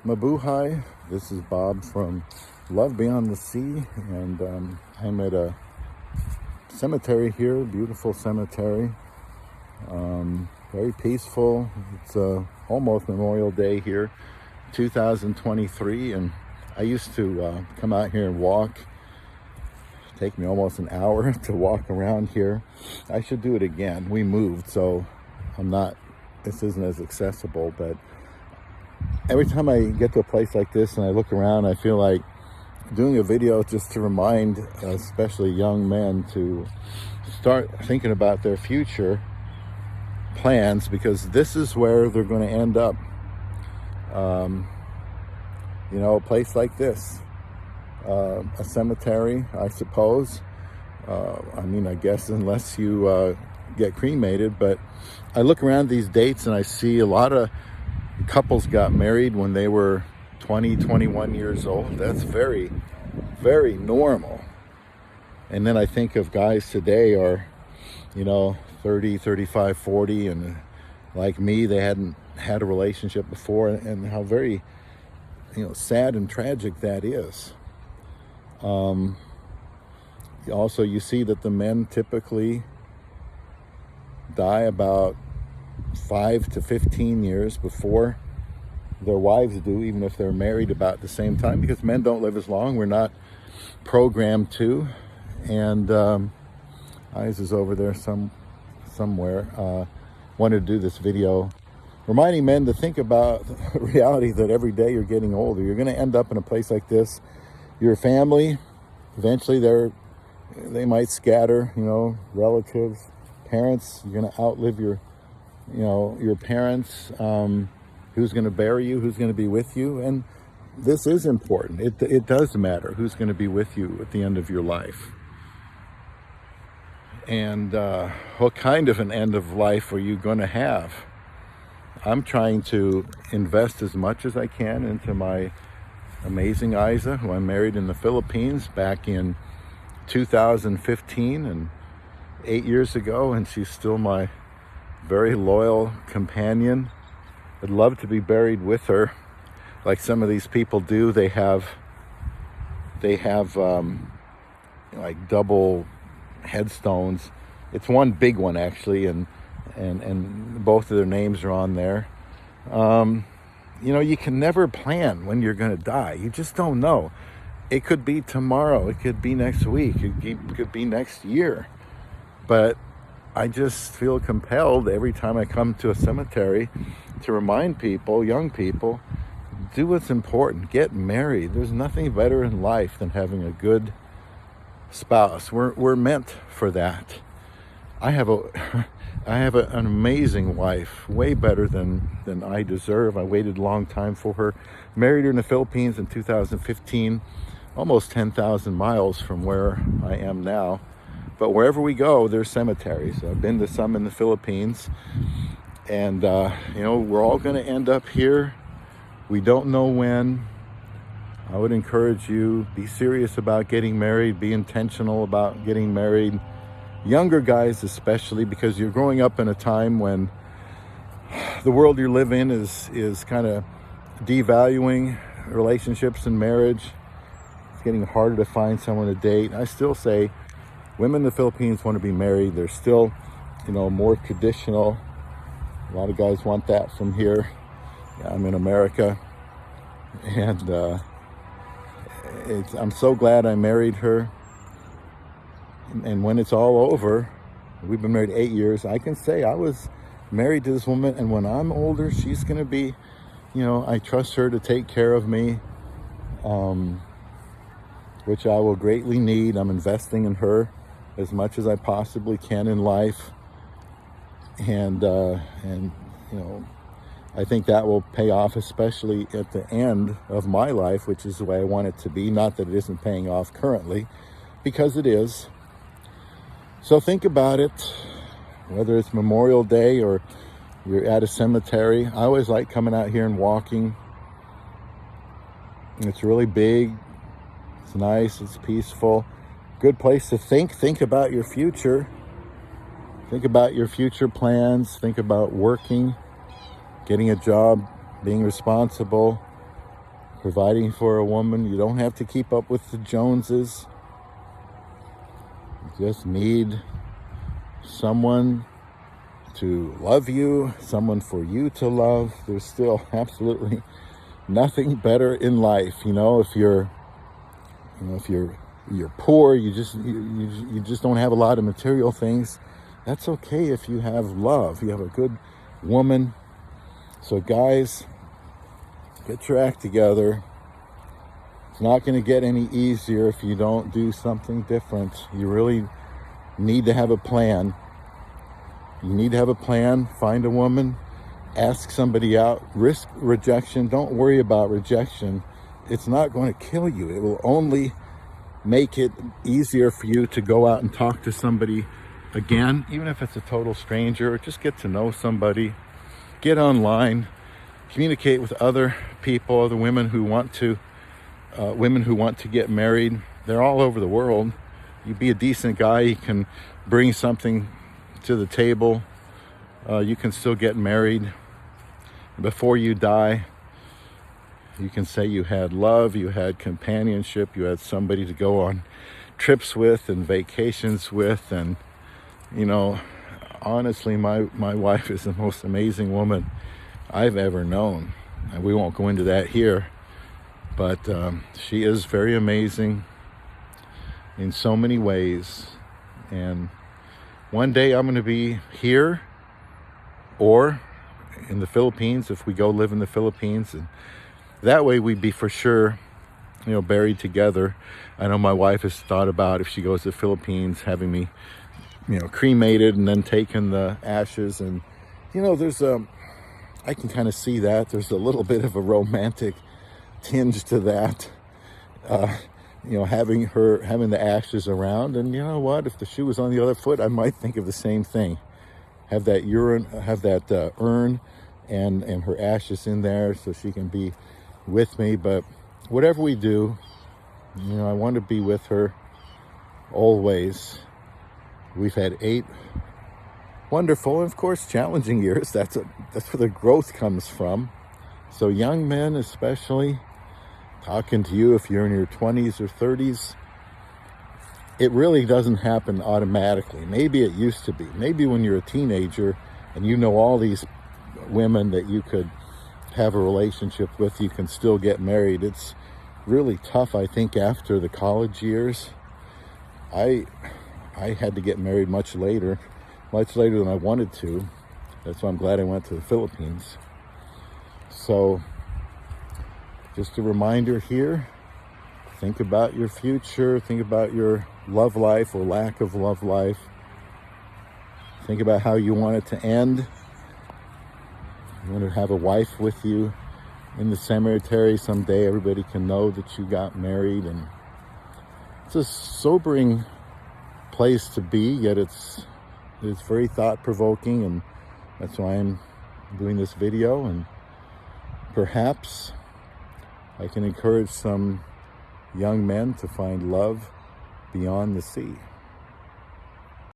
Mabuhay. This is Bob from Love Beyond the Sea, and I'm at a cemetery here, beautiful cemetery, very peaceful. It's almost Memorial Day here, 2023, and I used to come out here and walk. Take me almost an hour to walk around here. I should do it again. We moved, so this isn't as accessible, but every time I get to a place like this and I look around, I feel like doing a video just to remind especially young men to start thinking about their future plans, because this is where they're going to end up. A place like this, a cemetery, I suppose. I guess unless you get cremated, but I look around these dates and I see a lot of couples got married when they were 20, 21 years old. That's very, very normal. And then I think of guys today are, 30, 35, 40, and like me, they hadn't had a relationship before, and how very, sad and tragic that is. Also, you see that the men typically die about 5 to 15 years before their wives do, even if they're married about the same time, because men don't live as long. We're not programmed to. And Eyes is over there somewhere. Wanted to do this video reminding men to think about the reality that every day you're getting older. You're going to end up in a place like this. Your family, eventually they might scatter, relatives, parents. You're going to outlive your parents. Who's going to bury you, who's going to be with you. And this is important. It does matter who's going to be with you at the end of your life. And what kind of an end of life are you going to have? I'm trying to invest as much as I can into my amazing Isa, who I married in the Philippines back in 2015, and 8 years ago, and she's still my very loyal companion. I'd love to be buried with her, like some of these people do. They have like double headstones. It's one big one actually, and both of their names are on there. You can never plan when you're going to die. You just don't know. It could be tomorrow. It could be next week. It could be next year. But I just feel compelled every time I come to a cemetery to remind people, young people, do what's important. Get married. There's nothing better in life than having a good spouse. We're meant for that. I have an amazing wife, way better than I deserve. I waited a long time for her. Married her in the Philippines in 2015, almost 10,000 miles from where I am now. But wherever we go, there's cemeteries. I've been to some in the Philippines, and we're all going to end up here. We don't know when. I would encourage you, be serious about getting married, be intentional about getting married. Younger guys especially, because you're growing up in a time when the world you live in is kind of devaluing relationships and marriage. It's getting harder to find someone to date. I still say women in the Philippines want to be married. They're still, more traditional. A lot of guys want that from here. I'm in America, and I'm so glad I married her. And when it's all over, we've been married 8 years, I can say I was married to this woman, and when I'm older, she's going to be, I trust her to take care of me, which I will greatly need. I'm investing in her as much as I possibly can in life. And I think that will pay off, especially at the end of my life, which is the way I want it to be. Not that it isn't paying off currently, because it is. So think about it, whether it's Memorial Day or you're at a cemetery. I always like coming out here and walking. It's really big. It's nice. It's peaceful. Good place to think. Think about your future. Think about your future plans. Think about working, getting a job, being responsible, providing for a woman. You don't have to keep up with the Joneses. You just need someone to love you, someone for you to love. There's still absolutely nothing better in life. If you're poor, you just don't have a lot of material things. That's okay if you have love. You have a good woman. So guys, get your act together. It's not going to get any easier if you don't do something different. You really need to have a plan. You need to have a plan. Find a woman. Ask somebody out. Risk rejection. Don't worry about rejection. It's not going to kill you. It will only make it easier for you to go out and talk to somebody again, even if it's a total stranger. Just get to know somebody. Get online. Communicate with other people, other women who want to get married. They're all over the world. You be a decent guy. You can bring something to the table. You can still get married. Before you die, you can say you had love, you had companionship, you had somebody to go on trips with and vacations with. And honestly, my wife is the most amazing woman I've ever known. And we won't go into that here, but she is very amazing in so many ways. And one day I'm going to be here or in the Philippines, if we go live in the Philippines, and that way we'd be for sure, buried together. I know my wife has thought about, if she goes to the Philippines, having me, cremated and then taking the ashes. And, I can kind of see that. There's a little bit of a romantic tinge to that. Having the ashes around. And you know what? If the shoe was on the other foot, I might think of the same thing. Have that urn and her ashes in there so she can be with me. But whatever we do, I want to be with her always. We've had 8 wonderful, and of course, challenging years. That's where the growth comes from. So young men especially, talking to you if you're in your 20s or 30s, it really doesn't happen automatically. Maybe it used to be. Maybe when you're a teenager and you know all these women that you could have a relationship with, you can still get married. It's really tough, I think, after the college years. I had to get married much later than I wanted to. That's why I'm glad I went to the Philippines. So, just a reminder here, think about your future, think about your love life or lack of love life. Think about how you want it to end. You want to have a wife with you in the cemetery someday. Everybody can know that you got married. And it's a sobering place to be, yet it's very thought-provoking, and that's why I'm doing this video. And perhaps I can encourage some young men to find love beyond the sea.